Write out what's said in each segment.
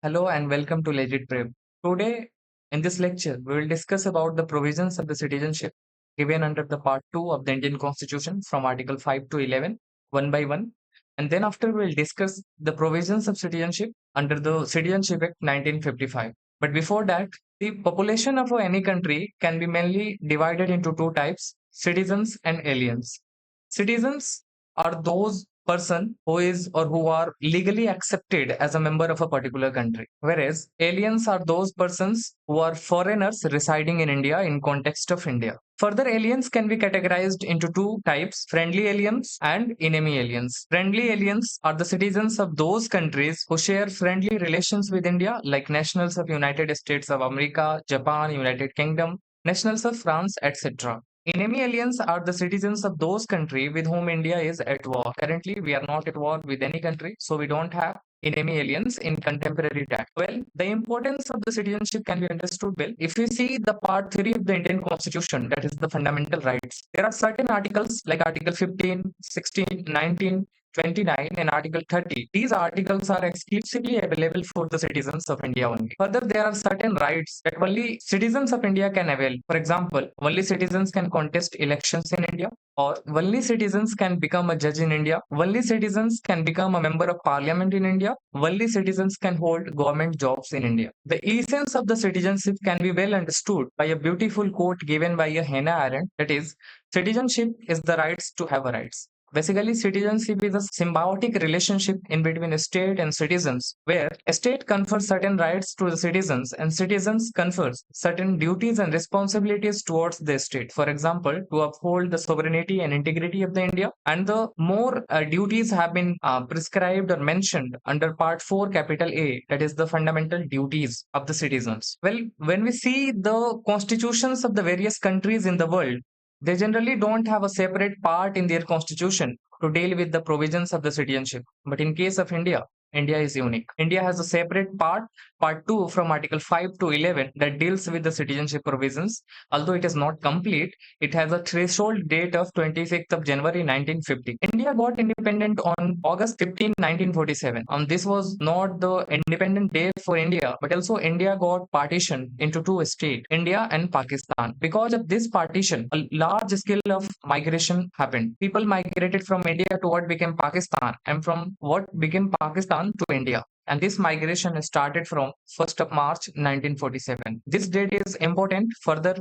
Hello and welcome to Legit Brave. Today, in this lecture, we will discuss about the provisions of the citizenship given under the Part 2 of the Indian Constitution from Article 5 to 11, one by one. And then after, we will discuss the provisions of citizenship under the Citizenship Act 1955. But before that, the population of any country can be mainly divided into two types, citizens and aliens. Citizens are those person who is or who are legally accepted as a member of a particular country, whereas aliens are those persons who are foreigners residing in India in context of India. Further, aliens can be categorized into two types, friendly aliens and enemy aliens. Friendly aliens are the citizens of those countries who share friendly relations with India, like nationals of United States of America, Japan, United Kingdom, nationals of France, etc. Enemy aliens are the citizens of those countries with whom India is at war. Currently, we are not at war with any country, so we don't have enemy aliens in contemporary time. Well, the importance of the citizenship can be understood well. If we see the part 3 of the Indian Constitution, that is the fundamental rights, there are certain articles like Article 15, 16, 19, 29 and Article 30. These articles are exclusively available for the citizens of India only. Further, there are certain rights that only citizens of India can avail. For example, only citizens can contest elections in India, or only citizens can become a judge in India, only citizens can become a member of parliament in India, only citizens can hold government jobs in India. The essence of the citizenship can be well understood by a beautiful quote given by a Hannah Arendt, that is, citizenship is the rights to have a rights. Basically, citizenship is a symbiotic relationship in between a state and citizens, where a state confers certain rights to the citizens and citizens confers certain duties and responsibilities towards the state. For example, to uphold the sovereignty and integrity of the India, and the more duties have been prescribed or mentioned under Part 4, capital A, that is the fundamental duties of the citizens. Well, when we see the constitutions of the various countries in the world, they generally don't have a separate part in their constitution to deal with the provisions of the citizenship. But in case of India, India is unique. India has a separate part, Part 2 from Article 5 to 11, that deals with the citizenship provisions. Although it is not complete, it has a threshold date of 26th of January 1950. India got independent on August 15, 1947. This was not the independent day for India, but also India got partitioned into two states, India and Pakistan. Because of this partition, a large scale of migration happened. People migrated from India to what became Pakistan, and from what became Pakistan to India. And this migration started from 1st of March 1947. This date is important further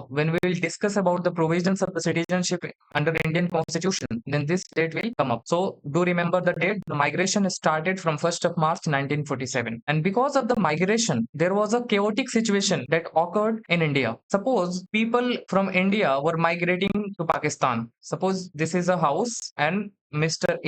when we will discuss about the provisions of the citizenship under Indian Constitution, then this date will come up. So do remember the date. The migration started from 1st of March 1947. And because of the migration, there was a chaotic situation that occurred in India. Suppose people from India were migrating to Pakistan. Suppose this is a house and mister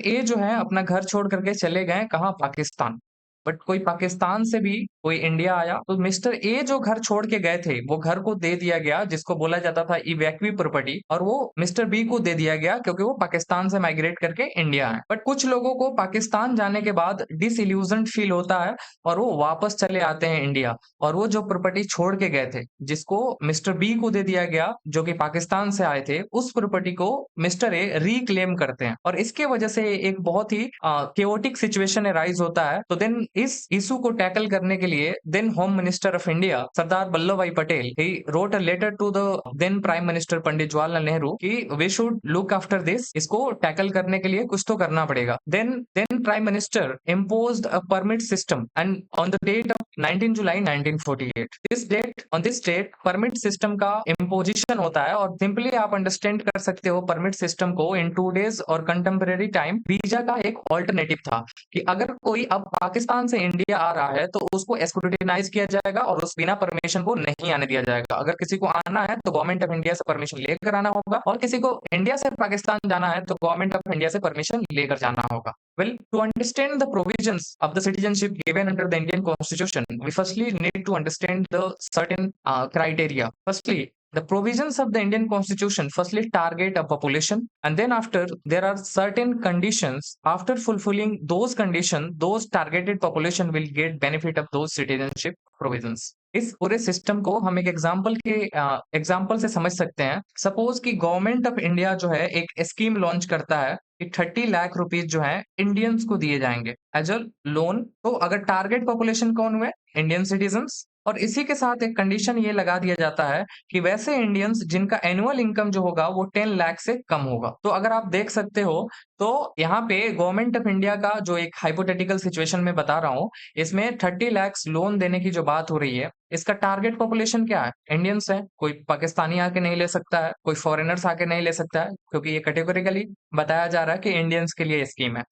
A जो है अपना घर छोड़ करके चले गए कहाँ Pakistan, but कोई पाकिस्तान से भी कोई इंडिया आया तो मिस्टर ए जो घर छोड़ के गए थे वो घर को दे दिया गया, जिसको बोला जाता था इवैक्वी प्रॉपर्टी, और वो मिस्टर बी को दे दिया गया क्योंकि वो पाकिस्तान से माइग्रेट करके इंडिया आए। बट कुछ लोगों को पाकिस्तान जाने के बाद डिसइल्यूजन फील होता है और वो वापस चले आते हैं इंडिया, और वो जो प्रॉपर्टी छोड़ के गए थे जिसको मिस्टर बी को दे दिया गया जो कि पाकिस्तान से आए थे, उस प्रॉपर्टी को मिस्टर ए रिक्लेम करते हैं, और इसके वजह से एक बहुत ही केओटिक सिचुएशन राइज होता है। तो देन इस इशू को टैकल करने के लिए then home minister of India Sardar Vallabh Bhai Patel he wrote a letter to the then prime minister Pandit Jawaharlal Nehru कि we should look after this, इसको टैकल करने के लिए कुछ तो करना पड़ेगा। Then prime minister imposed a permit system, and on the date of 19 July 1948, this date permit system का imposition होता है, और सिंपली आप अंडरस्टैंड कर सकते हो परमिट सिस्टम को इन today's और कंटेम्परेरी टाइम वीजा का एक ऑल्टरनेटिव था कि अगर कोई अब पाकिस्तान से इंडिया आ रहा है तो उसको स्क्रूटिनाइज किया जाएगा और उस बिना परमिशन को नहीं आने दिया जाएगा। अगर किसी को आना है तो गवर्नमेंट ऑफ इंडिया से परमिशन लेकर आना होगा, और किसी को इंडिया से पाकिस्तान जाना है तो गवर्नमेंट ऑफ इंडिया से परमिशन लेकर जाना होगा। Well, to understand the provisions of the citizenship given under the Indian Constitution, we firstly need to understand the certain criteria. Firstly, The provisions of the Indian Constitution firstly target a population, and then after there are certain conditions. After fulfilling those conditions, those targeted population will get benefit of those citizenship provisions. इस पूरे system को हम एक example से समझ सकते हैं। Suppose कि गवर्नमेंट ऑफ इंडिया जो है एक स्कीम लॉन्च करता है कि 30 लाख रुपीज जो है इंडियंस को दिए जाएंगे एज अ लोन। तो अगर टारगेट पॉपुलेशन कौन हुए? Indian citizens. और इसी के साथ एक कंडीशन ये लगा दिया जाता है कि वैसे इंडियंस जिनका एनुअल इनकम जो होगा वो 10 लाख से कम होगा। तो अगर आप देख सकते हो तो यहाँ पे गवर्नमेंट ऑफ इंडिया का जो एक हाइपोथेटिकल सिचुएशन में बता रहा हूँ, इसमें 30 लाख लोन देने की जो बात हो रही है, इसका टारगेट पॉपुलेशन क्या है? इंडियंस है। कोई पाकिस्तानी आके नहीं ले सकता है, कोई फॉरेनर्स आके नहीं ले सकता है, क्योंकि ये कैटेगोरिकली बताया जा रहा है कि इंडियंस के लिए ये स्कीम है।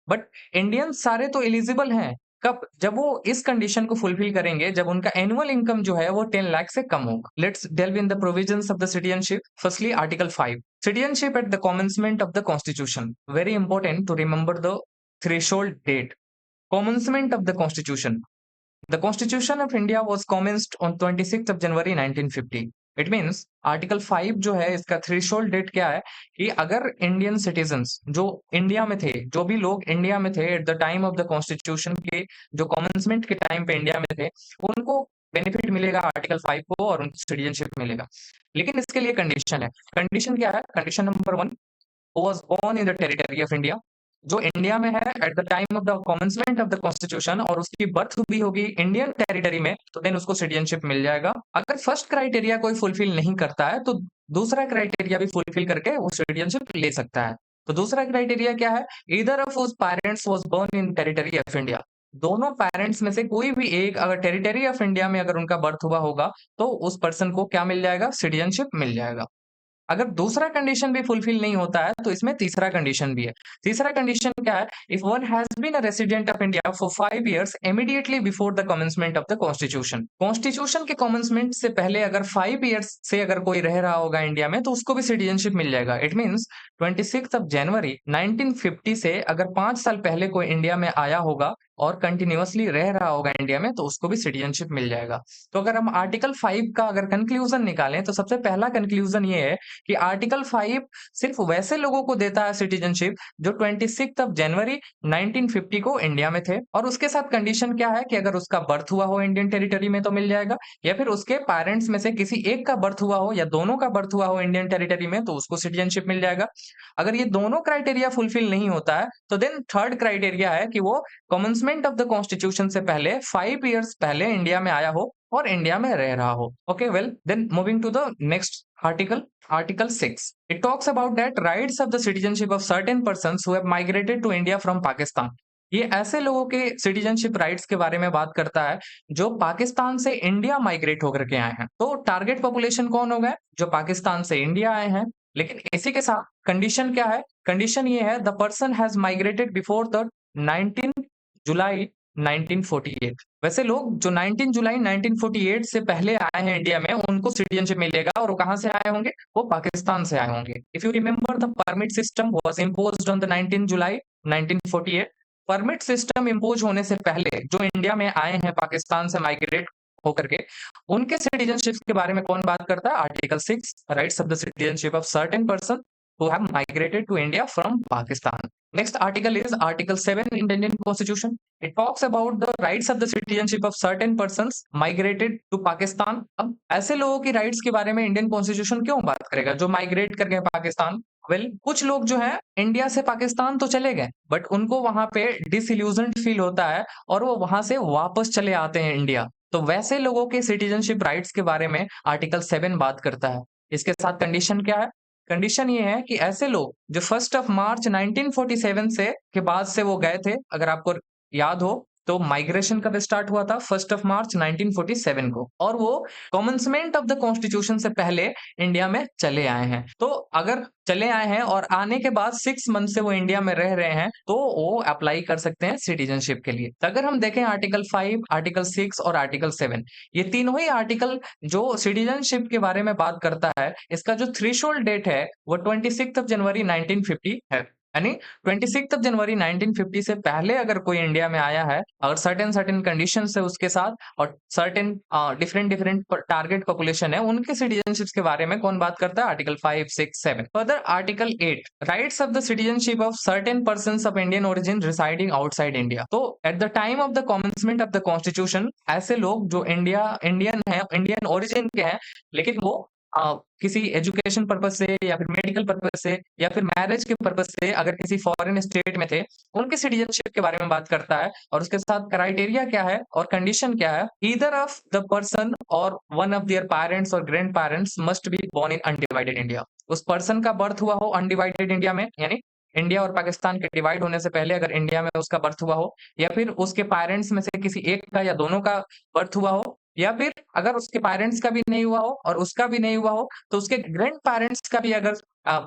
बट इंडियंस सारे तो एलिजिबल हैं। कब? जब वो इस कंडीशन को फुलफिल करेंगे, जब उनका एनुअल इनकम जो है वो 10 लाख से कम होगा। Let's delve in the provisions of the citizenship. Firstly, Article 5. Citizenship at the commencement of the Constitution. Very important to remember the threshold date. Commencement of the Constitution. The Constitution of India was commenced on 26th of January 1950. It means article 5 जो है इसका threshold date क्या है कि अगर Indian citizens जो India में थे, जो भी लोग इंडिया में थे eight the time of the constitution के, जो कॉमेंसमेंट के टाइम पे इंडिया में थे, उनको बेनिफिट मिलेगा आर्टिकल 5 को और उनको सिटीजनशिप मिलेगा। लेकिन इसके लिए कंडीशन है। कंडीशन क्या है? Condition number 1, was born in the territory of India, जो इंडिया में है eight the time of the commencement of the constitution, और उसकी बर्थ भी होगी इंडियन टेरिटरी में, तो देन उसको सिटीजनशिप मिल जाएगा। अगर फर्स्ट क्राइटेरिया कोई फुलफिल नहीं करता है तो दूसरा क्राइटेरिया भी फुलफिल करके वो सिटीजनशिप ले सकता है। तो दूसरा क्राइटेरिया क्या है? Either of his parents was born in territory of India. दोनों पेरेंट्स में से कोई भी एक अगर टेरिटरी ऑफ इंडिया में अगर उनका बर्थ हुआ होगा तो उस पर्सन को क्या मिल जाएगा? सिटीजनशिप मिल जाएगा। अगर दूसरा कंडीशन भी फुलफिल नहीं होता है तो इसमें तीसरा कंडीशन भी है। तीसरा कंडीशन क्या है? If one has been a resident of India for 5 years immediately before the commencement of the constitution. Constitution के कमेंसमेंट से पहले अगर 5 इयर्स से अगर कोई रह रहा होगा इंडिया में तो उसको भी सिटीजनशिप मिल जाएगा। इट मींस 26 ऑफ जनवरी 1950 से अगर 5 साल पहले कोई इंडिया में आया होगा और कंटिन्यूअसली रह रहा होगा इंडिया में तो उसको भी सिटीजनशिप मिल जाएगा। तो अगर हम आर्टिकल 5 का अगर कंक्लूजन निकालें तो सबसे पहला कंक्लूजन ये है कि आर्टिकल 5 सिर्फ वैसे लोगों को देता है सिटीजनशिप जो 26 ऑफ जनवरी 1950 को इंडिया में थे, और उसके साथ कंडीशन क्या है कि अगर उसका बर्थ हुआ हो इंडियन टेरिटरी में तो मिल जाएगा, या फिर उसके पेरेंट्स में से किसी एक का बर्थ हुआ हो या दोनों का बर्थ हुआ हो इंडियन टेरिटरी में तो उसको सिटीजनशिप मिल जाएगा। अगर ये दोनों क्राइटेरिया फुलफिल नहीं होता है तो देन थर्ड क्राइटेरिया है कि वो कमेंसमेंट ऑफ द कॉन्स्टिट्यूशन से पहले 5 इयर्स पहले इंडिया में आया हो और इंडिया में रह रहा हो। Okay, well then moving to the next article, Article 6. It talks about that rights of the citizenship of certain persons who have migrated to India from Pakistan. ये ऐसे लोगों के सिटीजनशिप राइट्स के बारे में बात करता है जो पाकिस्तान से इंडिया माइग्रेट होकर के आए हैं। तो टारगेट पॉपुलेशन कौन हो गए? जो पाकिस्तान से इंडिया आए हैं। लेकिन इसी के साथ कंडीशन क्या है? कंडीशन ये है, the person has migrated before the 19 जुलाई 1948। वैसे लोग जो 19 जुलाई 1948 से पहले आए हैं इंडिया में उनको सिटीजनशिप मिलेगा, और वो कहां से आए होंगे? वो पाकिस्तान से आए होंगे। If you remember the permit system was imposed on the 19 July 1948। Permit system impose होने से पहले जो इंडिया में आए हैं पाकिस्तान से माइग्रेट होकर के, उनके सिटीजनशिप के बारे में कौन बात करता है? Article 6, rights of the citizenship of certain person who have migrated to India from Pakistan. Next article is Article 7 in the Indian Constitution. It talks about the rights of the citizenship of certain persons migrated to Pakistan. अब ऐसे लोगों की rights के बारे में Indian constitution क्यों बात करेगा जो माइग्रेट कर गए पाकिस्तान? वेल, कुछ लोग जो है इंडिया से पाकिस्तान तो चले गए बट उनको वहां पे डिसइल्यूजन्ड फील होता है और वो वहां से वापस चले आते हैं इंडिया। तो वैसे लोगों के सिटीजनशिप राइट्स के बारे में आर्टिकल 7 बात करता है। इसके साथ कंडीशन क्या है? कंडीशन ये है कि ऐसे लोग जो 1 मार्च 1947 से के बाद से वो गए थे, अगर आपको याद हो तो माइग्रेशन कब स्टार्ट हुआ था? 1 मार्च 1947 को, और वो कमेंसमेंट ऑफ द कॉन्स्टिट्यूशन से पहले इंडिया में चले आए हैं। तो अगर चले आए हैं और आने के बाद 6 मंथ से वो इंडिया में रह रहे हैं तो वो अप्लाई कर सकते हैं सिटीजनशिप के लिए। तो अगर हम देखें आर्टिकल 5, आर्टिकल 6 और आर्टिकल 7, ये तीनों ही आर्टिकल जो सिटीजनशिप के बारे में बात करता है, इसका जो थ्रेशोल्ड डेट है वो 26 जनवरी 1950 है। यानी 26 जनवरी 1950 से पहले अगर कोई इंडिया में आया है और सर्टेन सर्टेन कंडीशन है उसके साथ और certain different different target population है, उनके सिटीजनशिप्स के बारे में कौन बात करता है? Article 5, 6, 7। Further article 8 rights of the citizenship of certain persons of Indian origin residing outside India. तो at the time of the commencement of the constitution, ऐसे लोग जो इंडियन है, इंडियन ओरिजिन के हैं, लेकिन वो किसी एजुकेशन पर्पज से या फिर मेडिकल पर्पज से या फिर मैरिज के पर्पज से अगर किसी फॉरेन स्टेट में थे, उनके सिटीजनशिप के बारे में बात करता है। और उसके साथ क्राइटेरिया क्या है और कंडीशन क्या है? Either of the person or one of their parents or grandparents must be born in undivided India. उस पर्सन का बर्थ हुआ हो अनडिवाइडेड इंडिया में, यानी इंडिया और पाकिस्तान के डिवाइड होने से पहले अगर इंडिया में उसका बर्थ हुआ हो, या फिर उसके पेरेंट्स में से किसी एक का या दोनों का बर्थ हुआ हो, या फिर अगर उसके पेरेंट्स का भी नहीं हुआ हो और उसका भी नहीं हुआ हो, तो उसके ग्रैंड पेरेंट्स का भी अगर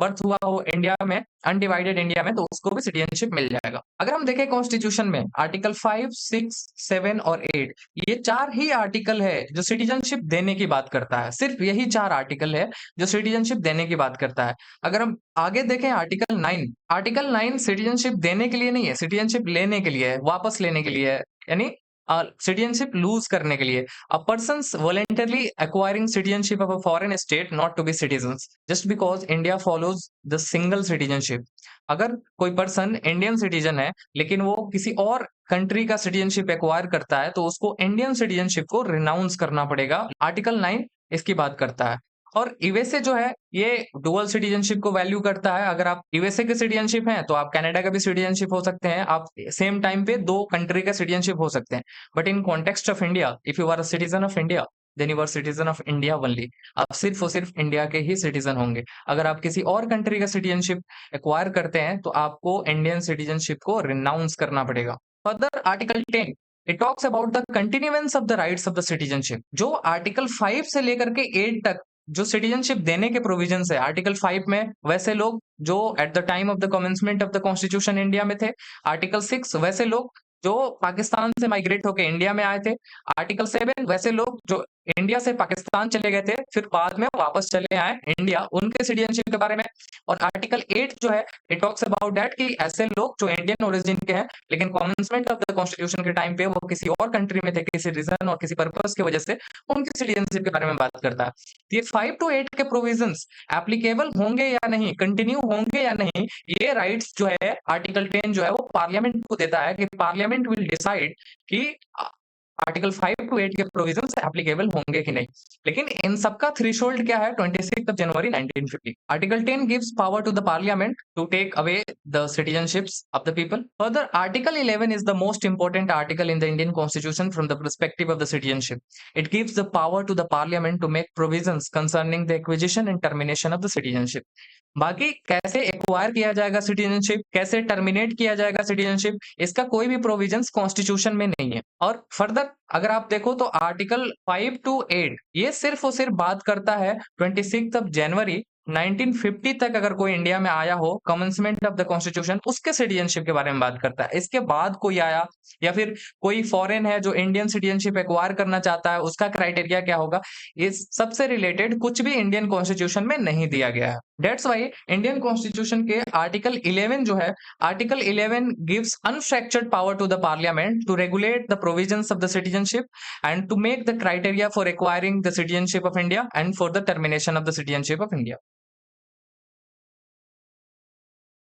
बर्थ हुआ हो इंडिया में, अनडिवाइडेड इंडिया में, तो उसको भी सिटीजनशिप मिल जाएगा। अगर हम देखें कॉन्स्टिट्यूशन में आर्टिकल 5, 6, 7 और 8, ये 4 ही आर्टिकल है जो सिटीजनशिप देने की बात करता है। सिर्फ यही 4 आर्टिकल है जो सिटीजनशिप देने की बात करता है। अगर हम आगे देखें आर्टिकल 9 सिटीजनशिप देने के लिए नहीं है, सिटीजनशिप लेने के लिए है, वापस लेने के लिए है, यानी सिटीजनशिप लूज करने के लिए। A person's voluntarily acquiring citizenship of a foreign state not to be citizens just because India follows the single citizenship। अगर कोई पर्सन इंडियन सिटीजन है लेकिन वो किसी और कंट्री का सिटीजनशिप एक्वायर करता है, तो उसको इंडियन सिटीजनशिप को रिनाउंस करना पड़ेगा। आर्टिकल 9 इसकी बात करता है। और यूएसए जो है ये डुअल सिटीजनशिप को वैल्यू करता है। अगर आप यूएसए के सिटीजनशिप हैं तो आप कनाडा का भी सिटीजनशिप हो सकते हैं, आप सेम टाइम पे 2 कंट्री का सिटीजनशिप हो सकते हैं। But in context of India, if you are a citizen of India, then you are citizen of India only. आप सिर्फ और सिर्फ इंडिया के ही सिटीजन होंगे। अगर आप किसी और कंट्री का सिटीजनशिप एक्वायर करते हैं तो आपको इंडियन सिटीजनशिप को रिनाउंस करना पड़ेगा। Further article 10 it talks about the continuance of the rights of the citizenship. जो आर्टिकल 5 से लेकर के 8 तक जो सिटीजनशिप देने के प्रोविजंस है आर्टिकल 5 में, वैसे लोग जो eight the time of the commencement of the constitution India में थे। आर्टिकल 6 वैसे लोग जो पाकिस्तान से माइग्रेट होकर इंडिया में आए थे। आर्टिकल 7 वैसे लोग जो इंडिया से पाकिस्तान चले गए थे फिर बाद में वापस चले आए इंडिया, उनके सिटीजनशिप के बारे में। और आर्टिकल 8 जो है इट टॉक्स अबाउट दैट कि ऐसे लोग जो इंडियन ओरिजिन के हैं लेकिन कमेंसमेंट ऑफ द कॉन्स्टिट्यूशन के टाइम पे वो किसी और कंट्री में थे, किसी रीजन और किसी पर्पस की वजह से, उनकी सिटीजनशिप के बारे में बात करता है। ये 5 to 8 के प्रोविजंस एप्लीकेबल होंगे या नहीं, कंटिन्यू होंगे या नहीं, ये राइट्स जो है आर्टिकल 10 जो है वो पार्लियामेंट को देता है कि पार्लियामेंट विल डिसाइड कि आर्टिकल 5 to 8 के प्रोविजंस एप्लीकेबल होंगे कि नहीं। लेकिन इन सबका थ्रेशोल्ड क्या है? 26 जनवरी 1950। Article 10 gives power to the parliament to take away the citizenships of the people. Further article 11 is the most important article in the Indian constitution from the perspective of the citizenship. It gives the power to the parliament to make provisions concerning the acquisition and termination of the citizenship। बाकी कैसे acquire किया जाएगा citizenship, कैसे terminate किया जाएगा citizenship, इसका कोई भी प्रोविजंस कॉन्स्टिट्यूशन में नहीं है। और फर्दर अगर आप देखो तो आर्टिकल 5 to 8 ये सिर्फ और सिर्फ बात करता है 26 जनवरी 1950 तक अगर कोई इंडिया में आया हो, कमेंसमेंट ऑफ द कॉन्स्टिट्यूशन, उसके सिटीजनशिप के बारे में बात करता है। इसके बाद कोई आया या फिर कोई फॉरेन है जो इंडियन सिटीजनशिप एक्वायर करना चाहता है, उसका क्राइटेरिया क्या होगा, इस सबसे रिलेटेड कुछ भी इंडियन कॉन्स्टिट्यूशन में नहीं दिया गया है। डेट्स वाई इंडियन कॉन्स्टिट्यूशन के आर्टिकल 11 जो है, article 11 gives unfractured power to the parliament to regulate the provisions of the citizenship and to make the criteria for acquiring the citizenship of India and for the termination of the citizenship of India।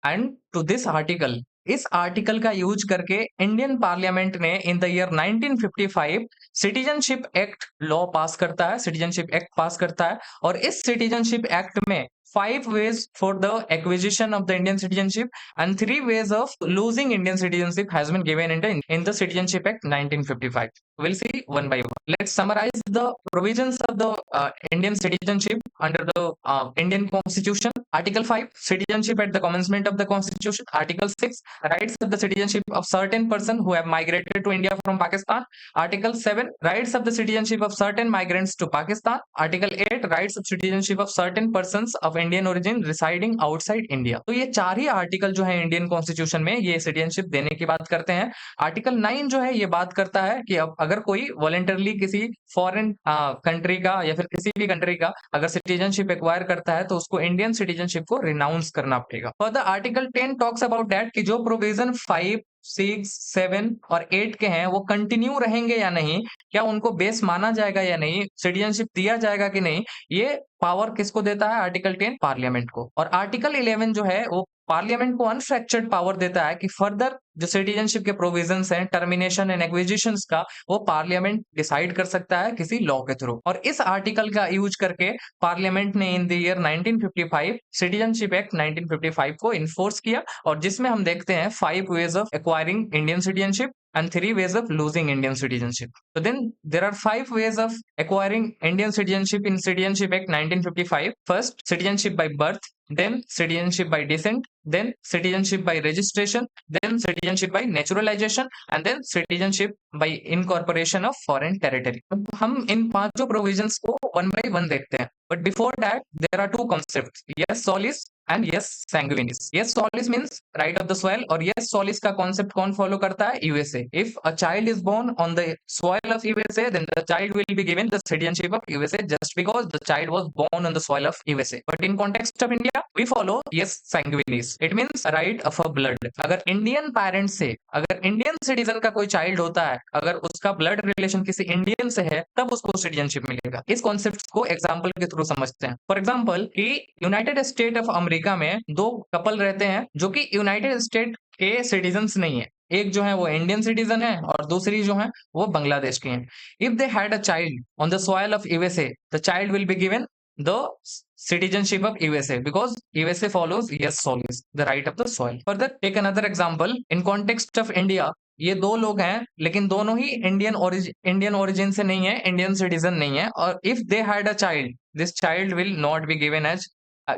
And to this article, इस article का use करके Indian parliament ने in the year 1955 citizenship act law पास करता है, citizenship act पास करता है। और इस सिटीजनशिप एक्ट में 5 ways for the acquisition of the Indian citizenship and 3 ways of losing Indian citizenship has been given in the Citizenship Act 1955। We'll see one by one. Let's summarize the provisions of the Indian citizenship under the Indian Constitution. Article 5, citizenship at the commencement of the Constitution. Article 6, rights of the citizenship of certain person who have migrated to India from Pakistan. Article 7, rights of the citizenship of certain migrants to Pakistan. Article 8, rights of citizenship of certain persons of Indian origin residing outside India. तो ये 4 ही article जो है Indian constitution में ये citizenship देने की बात करते हैं। आर्टिकल 9 जो है ये बात करता है कि अब अगर कोई वॉलंटरली किसी फॉरेन कंट्री का या फिर किसी भी कंट्री का अगर सिटीजनशिप एक्वायर करता है तो उसको इंडियन सिटीजन सिटीजनशिप को रिनाउंस करना पड़ेगा। Further article 10 talks about that कि जो प्रोविजन 5, 6, 7 और 8 के हैं वो कंटिन्यू रहेंगे या नहीं, क्या उनको बेस माना जाएगा या नहीं, सिटीजनशिप दिया जाएगा कि नहीं, ये पावर किसको देता है? आर्टिकल 10 पार्लियामेंट को। और आर्टिकल 11 जो है वो पार्लियामेंट को अनफ्रैक्चर्ड पावर देता है कि फर्दर जो सिटीजनशिप के प्रोविजंस हैं, टर्मिनेशन एंड एक्विजिशंस का, वो पार्लियामेंट डिसाइड कर सकता है किसी लॉ के थ्रू। और इस आर्टिकल का यूज करके पार्लियामेंट ने in the year 1955 citizenship act 1955 को इन्फोर्स किया, और जिसमें हम देखते हैं 5 ways of acquiring Indian citizenship and 3 ways of losing Indian citizenship. So then there are 5 ways of acquiring Indian citizenship in Citizenship Act 1955. First, citizenship by birth, then citizenship by descent, then citizenship by registration, then citizenship by naturalization, and then citizenship by incorporation of foreign territory. हम इन पांचों provisions को one by one देखते हैं, but before that there are two concepts, yes solis and yes sanguinis. Yes solis means right of the soil, और yes solis का concept कौन follow करता है? USA. If a child is born on the soil of USA, then the child will be given the citizenship of USA just because the child was born on the soil of USA. But in context of India, we follow yes sanguinis. It means right of a blood. अगर Indian parents से, अगर Indian citizen का कोई child होता है, अगर उसका blood relation किसी इंडियन से है, तब उसको सिटीजनशिप मिलेगा। इस कॉन्सेप्ट को एग्जाम्पल के थ्रू समझते हैं। फॉर एग्जाम्पल कि यूनाइटेड स्टेट ऑफ अमेरिका में दो कपल रहते हैं जो कि यूनाइटेड स्टेट के सिटीजन्स नहीं है। एक जो है वो इंडियन सिटीजन है और दूसरी जो है वो बांग्लादेश की है। If they had a child on the soil of USA, the child will be given the citizenship of USA because USA follows yes solis, the right of the soil. Further, take another example in context of India. ये दो लोग हैं लेकिन दोनों ही Indian origin से नहीं है, Indian citizen नहीं है, और if they had a child, this child will not be given as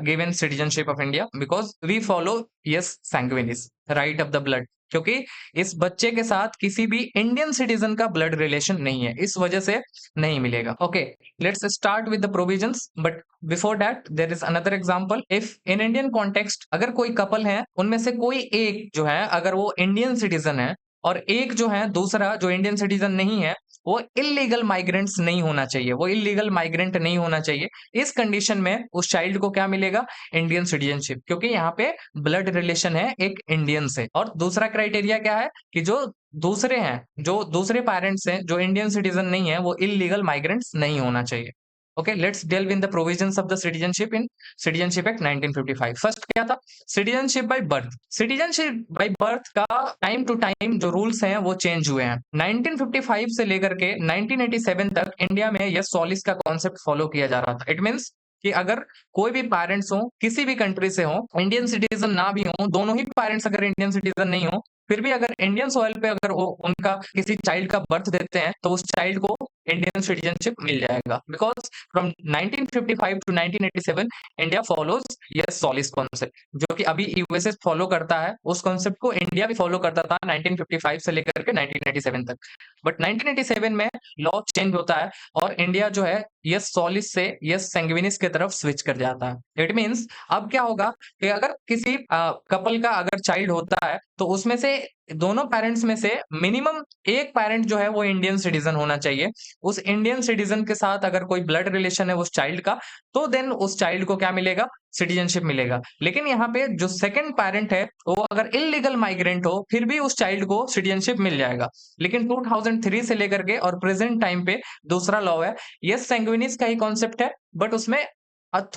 given citizenship of India because we follow yes sanguinis, right of the blood, क्योंकि इस बच्चे के साथ किसी भी इंडियन सिटीजन का ब्लड रिलेशन नहीं है, इस वजह से नहीं मिलेगा। Okay, let's start with the provisions, but before that there is another example. If in Indian context अगर कोई कपल है, उनमें से कोई एक जो है अगर वो इंडियन सिटीजन है और एक जो है दूसरा जो इंडियन सिटीजन नहीं है, वो इलीगल माइग्रेंट्स नहीं होना चाहिए, वो इलीगल माइग्रेंट नहीं होना चाहिए। इस कंडीशन में उस चाइल्ड को क्या मिलेगा? इंडियन सिटीजनशिप, क्योंकि यहाँ पे ब्लड रिलेशन है एक इंडियन से। और दूसरा क्राइटेरिया क्या है कि जो दूसरे हैं, जो दूसरे पेरेंट्स हैं, जो इंडियन सिटीजन नहीं है, वो इलीगल माइग्रेंट्स नहीं होना चाहिए। Okay, let's delve in the provisions of the citizenship in citizenship act 1955। First क्या था? Citizenship by birth. Citizenship by birth का टाइम टू टाइम जो रूल्स हैं वो चेंज हुए हैं। 1955 से लेकर के 1987 तक इंडिया में यस सॉलिस का कॉन्सेप्ट फॉलो किया जा रहा था। इट मींस कि अगर कोई भी पेरेंट्स हो, किसी भी कंट्री से हो, इंडियन सिटीजन ना भी हो, दोनों ही पेरेंट्स अगर इंडियन सिटीजन नहीं हो, फिर भी अगर इंडियन सॉइल पे अगर वो उनका किसी चाइल्ड का बर्थ देते हैं तो उस चाइल्ड को इंडियन सिटीजनशिप मिल जाएगा। Because from 1955 to 1987 India follows jus soli concept, जो कि अभी यूएसए फॉलो करता है, उस कॉन्सेप्ट को इंडिया भी फॉलो करता था 1955 से लेकर के 1987 तक। बट 1987 में लॉ चेंज होता है और इंडिया जो है यस सॉलिस से यस सैंग्विनिस की तरफ स्विच कर जाता है। इट मींस अब क्या होगा कि अगर किसी कपल का अगर चाइल्ड होता है तो उसमें से दोनों पेरेंट्स में से मिनिमम एक पेरेंट जो है वो इंडियन सिटीजन होना चाहिए। उस इंडियन सिटीजन के साथ अगर कोई ब्लड रिलेशन है उस चाइल्ड का, तो देन उस चाइल्ड को क्या मिलेगा? सिटीजनशिप मिलेगा। लेकिन यहाँ पे जो सेकंड पेरेंट है वो अगर इलीगल माइग्रेंट हो, फिर भी उस चाइल्ड को सिटीजनशिप मिल जाएगा। लेकिन 2003 से लेकर के और प्रेजेंट टाइम पे दूसरा लॉ है, यस सैंग्विनिस का ही कॉन्सेप्ट है, बट उसमें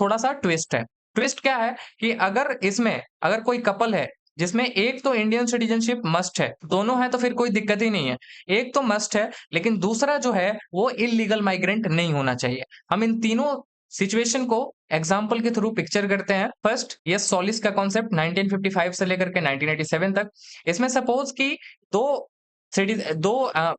थोड़ा सा ट्विस्ट है। ट्विस्ट क्या है कि अगर इसमें अगर कोई कपल है जिसमें एक तो इंडियन सिटीजनशिप मस्ट है, दोनों है तो फिर कोई दिक्कत ही नहीं है, एक तो मस्ट है लेकिन दूसरा जो है वो इलीगल माइग्रेंट नहीं होना चाहिए। हम इन तीनों सिचुएशन को एग्जाम्पल के थ्रू पिक्चर करते हैं। फर्स्ट, यस सॉलिस का कॉन्सेप्ट 1955 से लेकर के 1987 तक। इसमें सपोज कि दो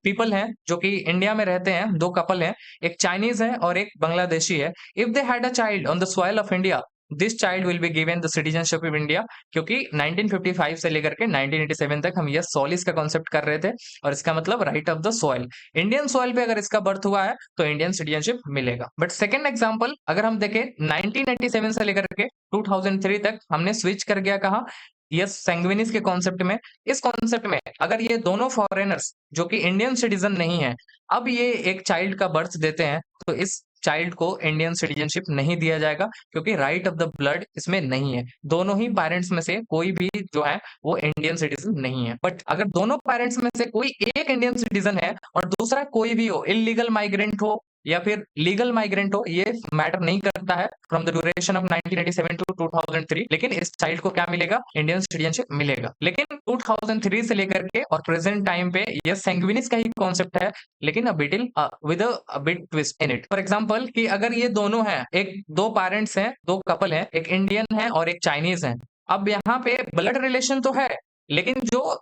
पीपल हैं जो कि इंडिया में रहते हैं, दो कपल हैं, एक चाइनीज है और एक बांग्लादेशी है। If they had a child on the soil of India, this child will be given the citizenship of India, क्योंकि 1955 से लेकर के 1987 तक हम यस सॉलिस का कॉन्सेप्ट कर रहे थे, और इसका मतलब right of the soil. Indian soil पे अगर इसका बर्थ हुआ है तो इंडियन सिटीजनशिप मिलेगा। बट सेकंड एग्जांपल अगर हम देखें 1987 से लेकर के 2003 तक हमने स्विच कर गया कहा? यस सैंग्विनिस के कॉन्सेप्ट में। इस कॉन्सेप्ट में अगर ये दोनों फॉरेनर्स जो कि इंडियन सिटीजन नहीं है, अब ये एक चाइल्ड का बर्थ देते हैं, तो इस चाइल्ड को इंडियन सिटीजनशिप नहीं दिया जाएगा, क्योंकि राइट ऑफ द ब्लड इसमें नहीं है। दोनों ही पेरेंट्स में से कोई भी जो है वो इंडियन सिटीजन नहीं है। बट अगर दोनों पेरेंट्स में से कोई एक इंडियन सिटीजन है और दूसरा कोई भी हो, इलीगल माइग्रेंट हो या फिर लीगल माइग्रेंट हो, ये मैटर नहीं करता है from the duration of 1987 to 2003, लेकिन इस चाइल्ड को क्या मिलेगा? इंडियन सिटीजनशिप मिलेगा। लेकिन 2003 से लेकर के और प्रेजेंट टाइम पे ये सैंग्विनिस का ही कॉन्सेप्ट है, लेकिन with a bit twist in it. For example कि अगर ये दोनों हैं, एक दो पेरेंट्स हैं, दो कपल हैं, एक इंडियन है और एक चाइनीज है। अब यहाँ पे ब्लड रिलेशन तो है, लेकिन जो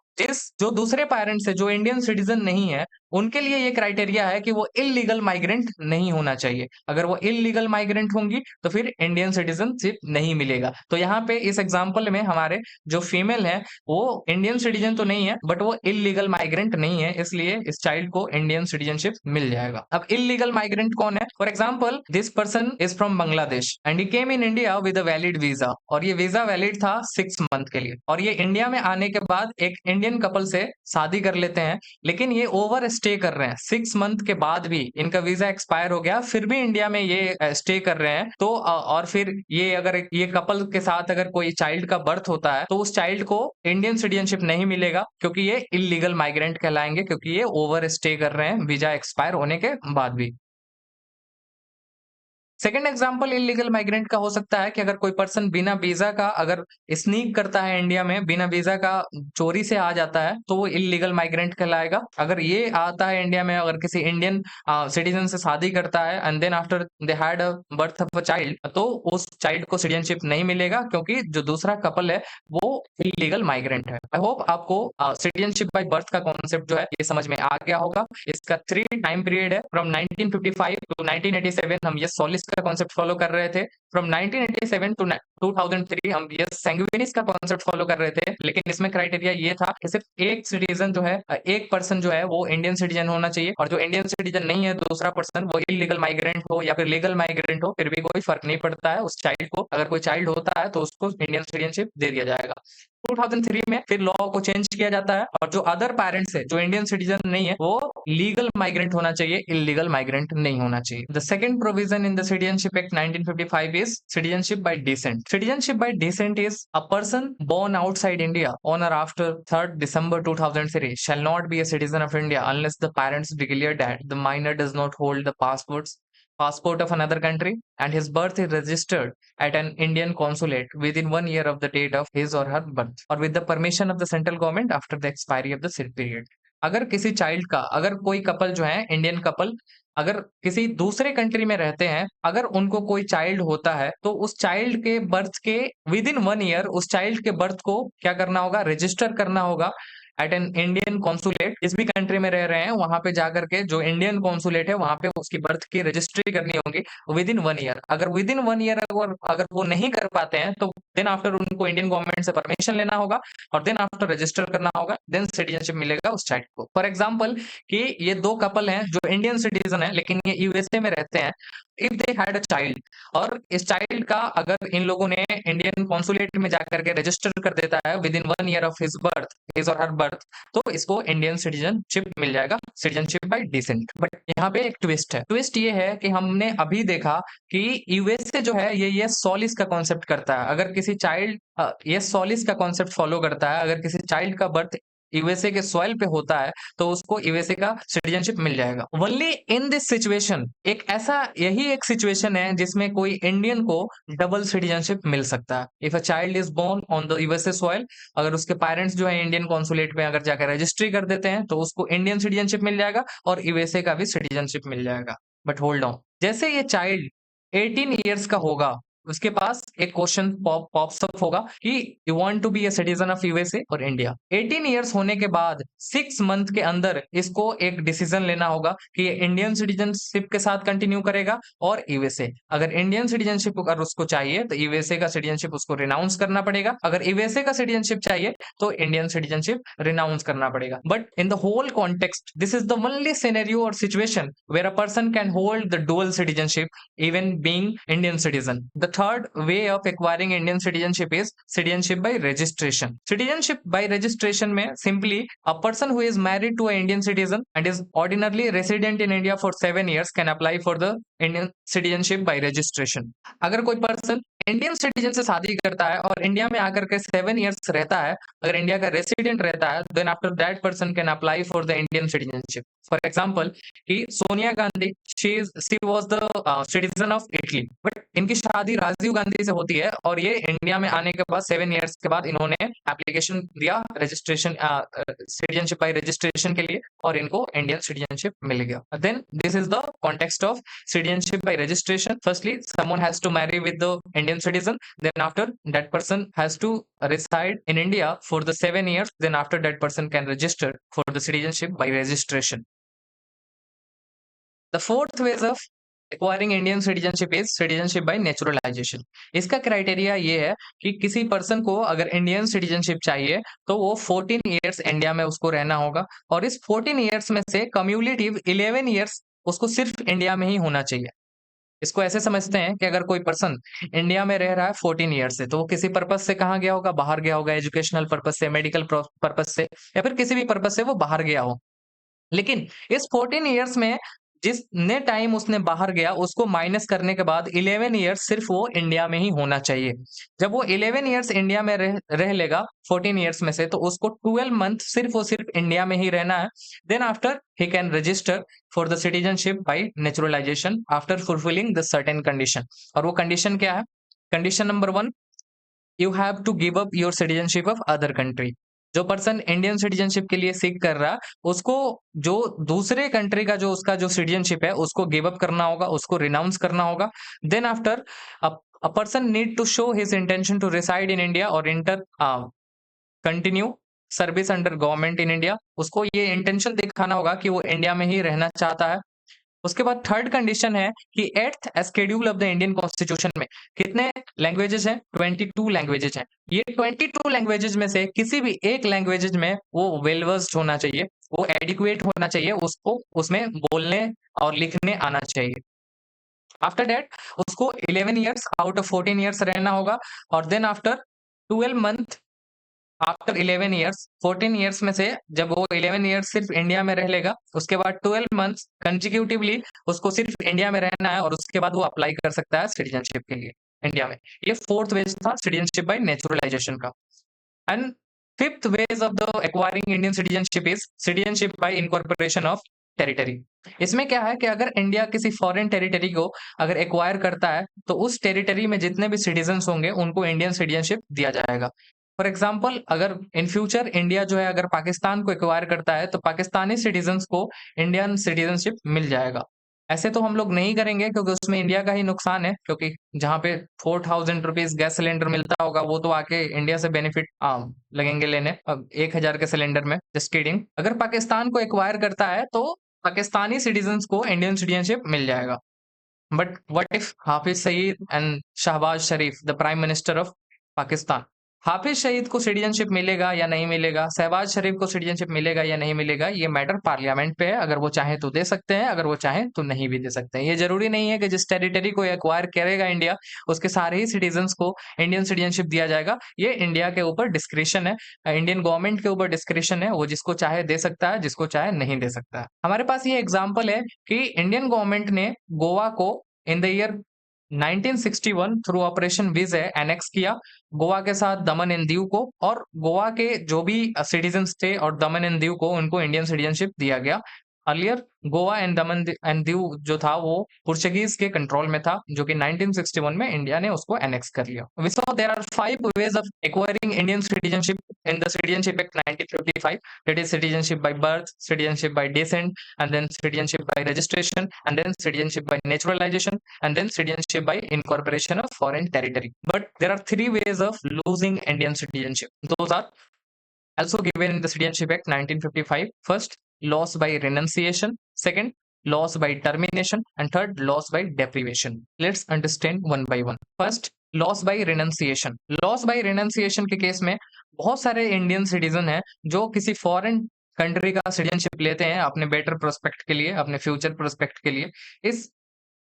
दूसरे पेरेंट्स है, जो इंडियन सिटीजन नहीं है, उनके लिए ये क्राइटेरिया है कि वो इलीगल माइग्रेंट नहीं होना चाहिए। अगर वो इलीगल माइग्रेंट होंगी तो फिर इंडियन सिटीजनशिप नहीं मिलेगा। तो यहाँ पे इस एग्जांपल में हमारे जो फीमेल है वो इंडियन सिटीजन तो नहीं है, बट वो इलीगल माइग्रेंट नहीं है, इसलिए इस चाइल्ड को इंडियन सिटीजनशिप मिल जाएगा। अब इलीगल माइग्रेंट कौन है? For example, this person is from Bangladesh and he came in India with a valid visa, और ये वीजा वैलिड था 6 मंथ के लिए, और ये इंडिया में आने के बाद एक इंडियन कपल से शादी कर लेते हैं। लेकिन ये ओवर स्टे कर रहे हैं, 6 मंथ के बाद भी इनका वीजा एक्सपायर हो गया, फिर भी इंडिया में ये स्टे कर रहे हैं। तो और फिर ये अगर ये कपल के साथ अगर कोई चाइल्ड का बर्थ होता है तो उस चाइल्ड को इंडियन सिटीजनशिप नहीं मिलेगा, क्योंकि ये इलीगल माइग्रेंट कहलाएंगे, क्योंकि ये ओवर स्टे कर रहे हैं वीजा एक्सपायर होने के बाद भी। सेकंड एग्जांपल इलीगल माइग्रेंट का हो सकता है कि अगर कोई पर्सन बिना वीजा का अगर स्नीक करता है इंडिया में, बिना वीजा का चोरी से आ जाता है, तो वो इलीगल माइग्रेंट कहलाएगा। अगर ये आता है इंडिया में, अगर किसी इंडियन सिटीजन से शादी करता है and then after they had a birth of a child, तो उस चाइल्ड को सिटीजनशिप नहीं मिलेगा, क्योंकि जो दूसरा कपल है वो इलीगल माइग्रेंट है। आई होप आपको सिटीजनशिप बाय बर्थ का कॉन्सेप्ट जो है ये समझ में आ गया होगा। इसका 3 टाइम पीरियड है, फ्रॉम 1955 टू 1987 हम ये सोलिस का कॉन्सेप्ट फॉलो कर रहे थे। फ्रॉम 1987 टू 2003 हम ये सैंग्विनिस का कॉन्सेप्ट फॉलो कर रहे थे, लेकिन इसमें क्राइटेरिया ये था कि सिर्फ एक सिटीजन जो है, एक पर्सन जो है वो इंडियन सिटीजन होना चाहिए, और जो इंडियन सिटीजन नहीं है दूसरा पर्सन, वो इलीगल माइग्रेंट हो या फिर लीगल माइग्रेंट हो, फिर भी कोई फर्क नहीं पड़ता है उस चाइल्ड को। अगर कोई चाइल्ड होता है तो उसको इंडियन सिटीजनशिप दे दिया जाएगा। 2003 में फिर लॉ को चेंज किया जाता है, और जो अदर पेरेंट्स है, जो इंडियन सिटीजन नहीं है, वो लीगल माइग्रेंट होना चाहिए, इलीगल माइग्रेंट नहीं होना चाहिए। The second provision in the citizenship act 1955 is citizenship by descent. Citizenship by descent is a person born outside India on or after 3rd December 2003 shall not be a citizen of India unless the parents declare that the minor does not hold the passport of another country and his birth is registered at an Indian consulate within 1 year of the date of his or her birth or with the permission of the central government after the expiry of the said period. अगर किसी child का, अगर कोई couple जो है Indian couple, अगर किसी दूसरे कंट्री में रहते हैं, अगर उनको कोई चाइल्ड होता है, तो उस चाइल्ड के बर्थ के विद इन 1 ईयर उस चाइल्ड के बर्थ को क्या करना होगा? रजिस्टर करना होगा एट एन इंडियन कॉन्सुलेट। जिस भी कंट्री में रह रहे हैं वहां पे जाकर के जो इंडियन कॉन्सुलेट है वहां पे उसकी बर्थ की रजिस्ट्री करनी होगी विद इन 1 ईयर। अगर विद इन 1 ईयर अगर वो नहीं कर पाते हैं तो देन आफ्टर उनको इंडियन गवर्नमेंट से परमिशन लेना होगा और देन आफ्टर रजिस्टर करना होगा, देन सिटीजनशिप मिलेगा उस चाइल्ड को। फॉर एग्जाम्पल कि ये दो कपल हैं जो इंडियन सिटीजन है लेकिन ये यूएसए में रहते हैं, if they had a child, और इस चाइल्ड का अगर इन लोगों ने इंडियन कॉन्सुलेट में जाकर के रजिस्टर कर देता है with in 1 year of his birth, his और हर बर्थ, तो इसको इंडियन सिटीजनशिप मिल जाएगा, सिटीजनशिप बाय डिसेंट। बट यहाँ पे एक ट्विस्ट है। ट्विस्ट ये है कि हमने अभी देखा कि यूएसए जो है ये सोलिस का कॉन्सेप्ट करता है। अगर किसी चाइल्ड ये सोलिस का कॉन्सेप्ट फॉलो करता है, अगर किसी चाइल्ड का बर्थ यूएसए के सॉइल पे होता है तो उसको यूएसए का सिटीजनशिप मिल जाएगा। ओनली इन दिस सिचुएशन, यही एक सिचुएशन है जिसमें कोई इंडियन को डबल सिटीजनशिप मिल सकता है। If a child is born on the USA soil, अगर उसके पेरेंट्स जो है इंडियन कॉन्सुलेट में अगर जाकर रजिस्ट्री कर देते हैं तो उसको इंडियन सिटीजनशिप मिल जाएगा और यूएसए का भी सिटीजनशिप मिल जाएगा। बट होल्ड ऑन, जैसे ये चाइल्ड 18 ईयर्स का होगा उसके पास एक क्वेश्चन पॉप्स अप होगा कि you want to be a citizen of USA और इंडिया। 18 इयर्स होने के बाद 6 मंथ के अंदर इसको एक डिसीजन लेना होगा कि ये इंडियन सिटीजनशिप के साथ कंटिन्यू करेगा और यूएसए। अगर इंडियन सिटीजनशिप अगर उसको चाहिए तो यूएसए का सिटीजनशिप उसको रिनाउंस करना पड़ेगा, अगर यूएसए का सिटीजनशिप चाहिए तो इंडियन सिटीजनशिप रिनाउंस करना पड़ेगा। But in the whole context this is the only scenario और situation where a person can hold the dual citizenship even being Indian citizen. The third way of acquiring Indian citizenship is citizenship by registration. Citizenship by registration में simply a person who is married to an Indian citizen and is ordinarily resident in India for 7 years can apply for the Indian citizenship by registration. अगर कोई person Indian citizen से शादी करता है और India में आकर के 7 years रहता है, अगर इंडिया का रेसिडेंट रहता है, then after that person can apply for the Indian citizenship. For example कि Sonia Gandhi she was the citizen of Italy, but इनकी शादी राजीव गांधी से होती है और ये इंडिया में आने के बाद 7 years के बाद इन्होंने एप्लीकेशन दिया रजिस्ट्रेशन सिटीजनशिप बाय रजिस्ट्रेशन के लिए और इनको इंडियन सिटीजनशिप मिल गया. Then this is the context of citizenship by registration. Firstly, someone has to marry with the Indian citizen. Then after that person has to reside in India for the 7 years. Then after that person can register for the citizenship by registration. The fourth ways of acquiring Indian citizenship is citizenship by naturalization. इसका criteria ये है कि किसी person को अगर Indian citizenship चाहिए तो वो 14 years इंडिया में उसको रहना होगा और इस 14 years में से कम्युलेटिव 11 years उसको सिर्फ इंडिया में ही होना चाहिए. इसको ऐसे समझते हैं कि अगर कोई पर्सन इंडिया में रह रहा है 14 ईयर से तो वो किसी पर्पज से कहाँ गया होगा, बाहर गया होगा, एजुकेशनल पर्पज से, मेडिकल पर्पज से या फिर किसी भी पर्पज से वो बाहर गया हो. लेकिन इस 14 ईयर्स में जितने टाइम उसने बाहर गया उसको माइनस करने के बाद 11 ईयर्स सिर्फ वो इंडिया में ही होना चाहिए. जब वो 11 ईयर्स इंडिया में रह लेगा 14 ईयर्स में से तो उसको 12 मंथ सिर्फ इंडिया में ही रहना है. Then after he can register for the citizenship by naturalization after fulfilling the certain condition. और वो कंडीशन क्या है? Condition number 1, you have to give up your citizenship of other country. जो पर्सन इंडियन सिटीजनशिप के लिए सीख कर रहा है उसको जो दूसरे कंट्री का जो उसका जो सिटीजनशिप है उसको गिव अप करना होगा, उसको रिनाउंस करना होगा. Then after a person need to show his intention to reside in India or continue service under government in India. उसको ये इंटेंशन दिखाना होगा कि वो इंडिया में ही रहना चाहता है. उसके बाद थर्ड कंडीशन है कि 8th schedule of the Indian constitution में कितने लैंग्वेजेस हैं? 22 लैंग्वेजेस हैं. ये 22 लैंग्वेजेस में से किसी भी एक लैंग्वेजेस में वो वेल वर्स्ड होना चाहिए, वो एडिक्वेट होना चाहिए, उसको उसमें बोलने और लिखने आना चाहिए. आफ्टर दैट उसको 11 ईयर्स आउट ऑफ 14 ईयर्स रहना होगा और then after 12 month after 11 years 14 years में से जब वो 11 ईयर्स सिर्फ इंडिया में रह लेगा उसके बाद 12 मंथ्स कंजिक्यूटिवली उसको सिर्फ इंडिया में रहना है और उसके बाद वो अप्लाई कर सकता है सिटीजनशिप के लिए इंडिया में. ये फोर्थ वेज था सिटीजनशिप बाय नेचुरलाइजेशन का. And fifth ways of the acquiring Indian citizenship is citizenship by incorporation of territory. इसमें क्या है कि अगर इंडिया किसी फॉरेन टेरिटरी को अगर एक्वायर करता है तो उस टेरिटरी में जितने भी सिटीजन्स होंगे उनको इंडियन सिटीजनशिप दिया जाएगा. फॉर एग्जाम्पल अगर इन फ्यूचर इंडिया जो है अगर पाकिस्तान को एक्वायर करता है तो पाकिस्तानी सिटीजन्स को इंडियन सिटीजनशिप मिल जाएगा. ऐसे तो हम लोग नहीं करेंगे क्योंकि उसमें इंडिया का ही नुकसान है, क्योंकि जहाँ पे 4000 रुपीज गैस सिलेंडर मिलता होगा वो तो आके इंडिया से बेनिफिट लगेंगे लेने 1000 के सिलेंडर में. Just kidding. अगर पाकिस्तान को एक्वायर करता है तो पाकिस्तानी सिटीजन्स को इंडियन सिटीजनशिप मिल जाएगा. But what if Hafiz Saeed and Shahbaz Sharif the prime minister of Pakistan, Hafiz Saeed को सिटीजनशिप मिलेगा या नहीं मिलेगा, शहबाज शरीफ को सिटीजनशिप मिलेगा या नहीं मिलेगा, ये मैटर पार्लियामेंट पे है. अगर वो चाहे तो दे सकते हैं, अगर वो चाहे तो नहीं भी दे सकते हैं. ये जरूरी नहीं है कि जिस टेरिटरी को एक्वायर करेगा इंडिया उसके सारे ही सिटीजन्स को इंडियन सिटीजनशिप दिया जाएगा. ये इंडिया के ऊपर डिस्क्रिशन है, इंडियन गवर्नमेंट के ऊपर डिस्क्रिशन है. वो जिसको चाहे दे सकता है, जिसको चाहे नहीं दे सकता है. हमारे पास ये एग्जाम्पल है कि इंडियन गवर्नमेंट ने गोवा को in the year 1961 through operation Vijay annex किया गोवा के साथ दमन एंड दीव को, और गोवा के जो भी सिटीजन्स थे और दमन एंड दीव को उनको इंडियन सिटीजनशिप दिया गया. Earlier Goa and Daman and Diu जो था वो पोर्चुगीज के कंट्रोल में था, जो कि 1961 में इंडिया ने उसको एनेक्स कर लिया. We saw there are 5 ways of acquiring Indian citizenship in the Citizenship Act 1955, that is citizenship by birth, citizenship by descent, and then citizenship by registration, and then citizenship by naturalization, and then citizenship by incorporation of foreign territory. But there are 3 ways of losing Indian citizenship. Those are also given in the Citizenship Act 1955. First, loss by renunciation. Second, loss by termination. And third, loss by deprivation. Let's understand one by one. First, loss by renunciation. Loss by renunciation के case में बहुत सारे Indian citizen हैं जो किसी foreign country का citizenship लेते हैं अपने बेटर प्रोस्पेक्ट के लिए, अपने फ्यूचर प्रोस्पेक्ट के लिए. इस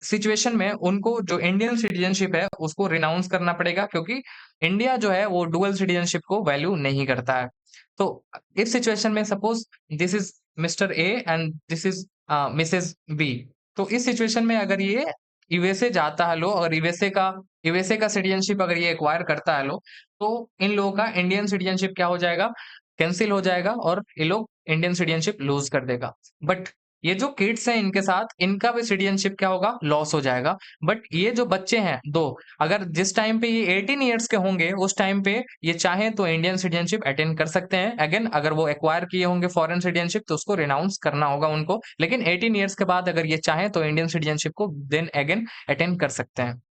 सिचुएशन में उनको जो इंडियन सिटीजनशिप है उसको रिनाउंस करना पड़ेगा, क्योंकि इंडिया जो है वो डुअल सिटीजनशिप को वैल्यू नहीं करता है। तो इस सिचुएशन में suppose this is Mr A and this is Mrs B, तो इस सिचुएशन में अगर ये यूएसए जाता है लो और यूएसए का सिटीजनशिप अगर ये एक्वायर करता है लो, तो इन लोगों का इंडियन सिटीजनशिप क्या हो जाएगा, कैंसिल हो जाएगा और ये लोग इंडियन सिटीजनशिप लूज कर देगा। बट ये जो किड्स हैं इनके साथ, इनका भी सिटीजनशिप क्या होगा, लॉस हो जाएगा। बट ये जो बच्चे हैं दो, अगर जिस टाइम पे ये 18 ईयर्स के होंगे उस टाइम पे ये चाहें तो इंडियन सिटीजनशिप अटेंड कर सकते हैं। अगेन अगर वो एक्वायर किए होंगे फॉरेन सिटीजनशिप तो उसको रिनाउंस करना होगा उनको, लेकिन 18 ईयर्स के बाद अगर ये चाहें तो इंडियन सिटीजनशिप को देन अगेन अटेंड कर सकते हैं।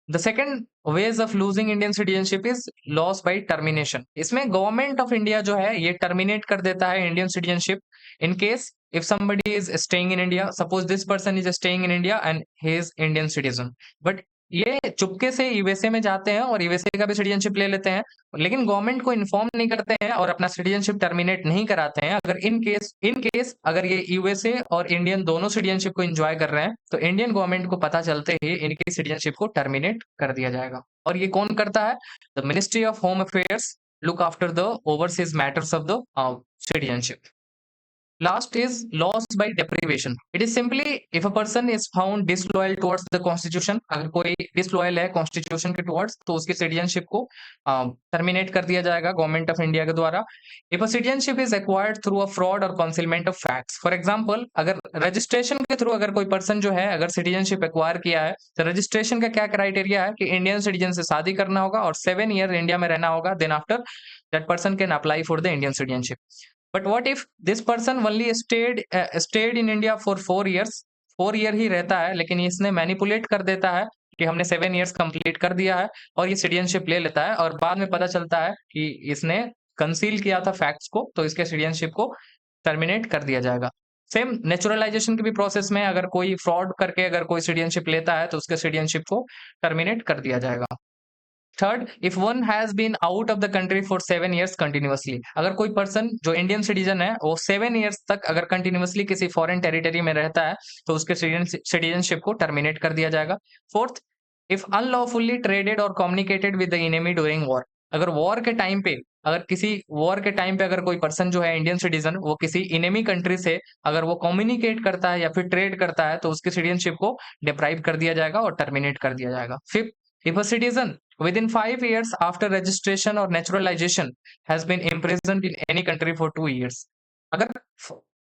The second ways of losing Indian citizenship is loss by termination. इसमें गवर्नमेंट ऑफ इंडिया जो है ये टर्मिनेट कर देता है Indian citizenship in case if somebody is staying in India, suppose this person is staying in India and he is Indian citizen, but ये चुपके से यूएसए में जाते हैं और यूएसए का भी सिटीजनशिप ले लेते हैं, लेकिन गवर्नमेंट को इन्फॉर्म नहीं करते हैं और अपना सिटीजनशिप टर्मिनेट नहीं कराते हैं। अगर इन केस अगर ये यूएसए और इंडियन दोनों सिटीजनशिप को एंजॉय कर रहे हैं तो इंडियन गवर्नमेंट को पता चलते ही इनकी सिटीजनशिप को टर्मिनेट कर दिया जाएगा। और ये कौन करता है, the ministry of home affairs look after the overseas matters of the citizenship. Last is loss by deprivation. It is simply if a person is found disloyal towards the constitution, अगर कोई disloyal है constitution के towards, तो उसकी citizenship को terminate कर दिया जाएगा गवर्नमेंट ऑफ इंडिया के द्वारा। If a citizenship is acquired through a fraud or concealment of facts, for example, अगर registration के थ्रू अगर कोई person जो है अगर citizenship acquire किया है, तो registration का क्या criteria है कि इंडियन सिटीजन से शादी करना होगा और 7 ईयर इंडिया में रहना होगा, then after that person can apply for the Indian citizenship. But what if this person only stayed in India for 4 years, 4 year ही रहता है, लेकिन इसने मैनिपुलेट कर देता है कि हमने 7 ईयर्स कंप्लीट कर दिया है और ये सिटीजनशिप ले लेता है और बाद में पता चलता है कि इसने कंसील किया था फैक्ट्स को, तो इसके सिटीजनशिप को टर्मिनेट कर दिया जाएगा। सेम नेचुरलाइजेशन के भी प्रोसेस में अगर कोई फ्रॉड करके अगर कोई सिटीजनशिप लेता है तो उसके सिटीजनशिप को टर्मिनेट कर दिया जाएगा। Third, if one has been out of the country for 7 years continuously, अगर कोई पर्सन जो इंडियन सिटीजन है वो 7 ईयर्स तक अगर कंटिन्यूअसली किसी फॉरेन टेरिटरी में रहता है तो उसके सिटीजनशिप को टर्मिनेट कर दिया जाएगा। फोर्थ, इफ अनलॉफुली ट्रेडेड और communicated with the enemy during war, अगर वॉर के टाइम पे अगर कोई पर्सन जो है इंडियन सिटीजन वो किसी इनेमी कंट्री से अगर वो कम्युनिकेट करता है या फिर ट्रेड करता है तो उसकी सिटीजनशिप को डिप्राइव कर दिया जाएगा और टर्मिनेट कर दिया जाएगा। Fifth, if a citizen within 5 years after registration or naturalization has been imprisoned in any country for 2 years, अगर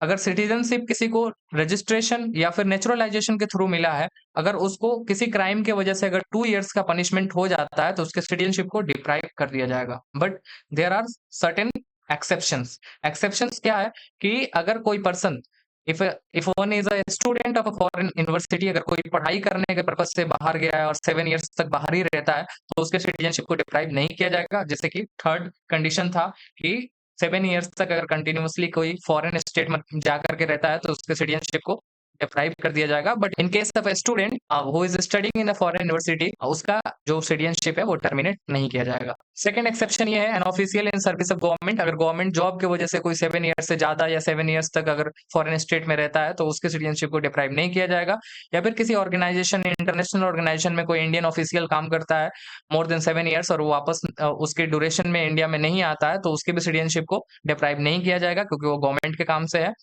अगर सिटीजनशिप किसी को रजिस्ट्रेशन या फिर नेचुरलाइजेशन के थ्रू मिला है, अगर उसको किसी क्राइम की वजह से अगर 2 ईयर्स का पनिशमेंट हो जाता है तो उसके सिटीजनशिप को डिप्राइव कर दिया जाएगा। But there are certain exceptions. Exceptions क्या है कि अगर कोई person if one is a student of a foreign university, अगर कोई पढ़ाई करने के पर्पज से बाहर गया है और 7 ईयर्स तक बाहर ही रहता है तो उसके सिटीजनशिप को डिप्राइव नहीं किया जाएगा। जैसे कि थर्ड कंडीशन था कि 7 ईयर्स तक अगर कंटिन्यूअसली कोई फॉरेन स्टेट में जाकर के रहता है तो उसके सिटीजनशिप को डिप्राइव कर दिया जाएगा। But in case of a student who is studying in a foreign university, उसका जो सिटीजनशिप है वो टर्मिनेट नहीं किया जाएगा। सेकंड एक्सेप्शन ये है, an official in service of government, अगर गवर्नमेंट जॉब की वजह से कोई 7 ईयर्स से ज्यादा या 7 ईयर्स तक अगर फॉरेन स्टेट में रहता है तो उसके सिटीजनशिप को डिप्राइव नहीं किया जाएगा। या फिर किसी ऑर्गेनाइजेशन, इंटरनेशनल ऑर्गेनाइजेशन में कोई इंडियन ऑफिशियल काम करता है मोर देन 7 ईयर्स और वो वापस उसके ड्यूरेशन में इंडिया में नहीं आता है तो उसके भी सिटीजनशिप को डिप्राइव नहीं किया जाएगा क्योंकि वो गवर्नमेंट के काम से है।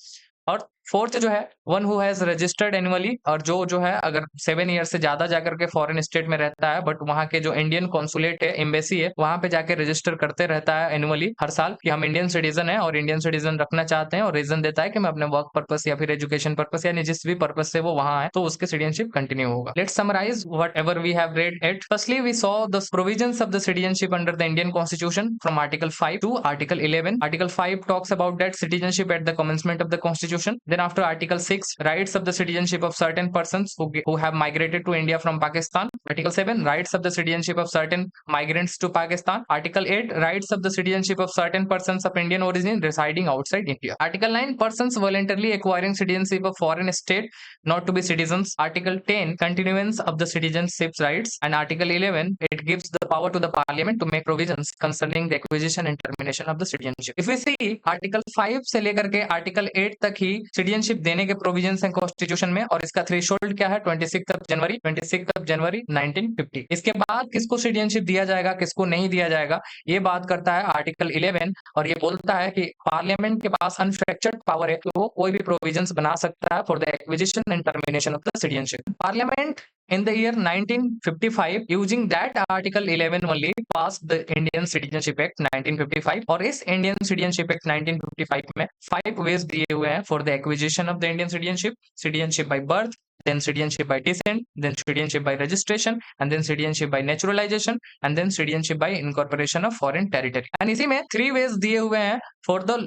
और फोर्थ जो है, one who has registered annually, और जो है अगर 7 ईयर्स से ज्यादा जाकर के फॉरेन स्टेट में रहता है बट वहां के जो इंडियन कॉन्सुलेट है, एम्बेसी है, वहां पे जाके रजिस्टर करते रहता है एनुअली हर साल कि हम इंडियन सिटीजन है और इंडियन सिटीजन रखना चाहते हैं और रीजन देता है कि मैं अपने वर्क पर्पस या फिर एजुकेशन पर्पस यानी जिस भी पर्पस से वो वहां है तो उसके सिटीजनशिप कंटिन्यू होगा। Let's summarise whatever we have read it. Firstly we saw the provisions of the citizenship under the Indian constitution from article 5 to article 11। Article 5 talks about that citizenship at the commencement of the constitution. Then after article 6, rights of the citizenship of certain persons who have migrated to India from Pakistan. Article 7, rights of the citizenship of certain migrants to Pakistan. Article 8, rights of the citizenship of certain persons of Indian origin residing outside India. Article 9, persons voluntarily acquiring citizenship of foreign state not to be citizens. Article 10, continuance of the citizenship rights. And Article 11, it gives the power to the parliament to make provisions concerning the acquisition and termination of the citizenship. If we see Article 5 से लेकर के Article 8 तक ही citizenship देने के provisions हैं constitution में, और इसका थ्रेशोल्ड क्या है, 26 जनवरी 1950। इसके बाद किसको सिटीजनशिप दिया जाएगा, किसको नहीं दिया जाएगा, ये बात करता है आर्टिकल 11, और ये बोलता है कि पार्लियामेंट के पास अनस्ट्रक्चर्ड पावर है कि वो कोई भी प्रोविजंस बना सकता है for the acquisition and termination of the citizenship. Parliament in the year 1955, using that article 11 only, passed the Indian Citizenship Act 1955, और इस Indian Citizenship Act 1955 में 5 ways दिए हुए हैं for the acquisition of the Indian citizenship: citizenship by birth, then citizenship by descent, then citizenship by registration, and then citizenship by naturalization, and then citizenship by incorporation of foreign territory. And इसी में 3 ways दिए हुए हैं for the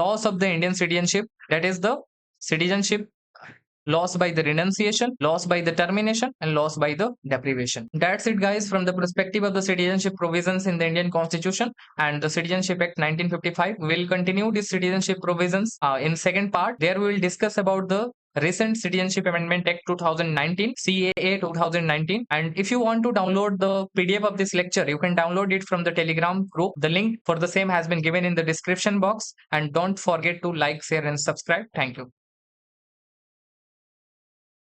loss of the Indian citizenship, that is the citizenship loss by the renunciation, loss by the termination, and loss by the deprivation. That's it, guys, from the perspective of the citizenship provisions in the Indian Constitution and the Citizenship Act 1955. We'll continue these citizenship provisions in second part. There we will discuss about the recent Citizenship Amendment Act 2019, CAA 2019. And if you want to download the PDF of this lecture, you can download it from the Telegram group. The link for the same has been given in the description box. And don't forget to like, share, and subscribe. Thank you.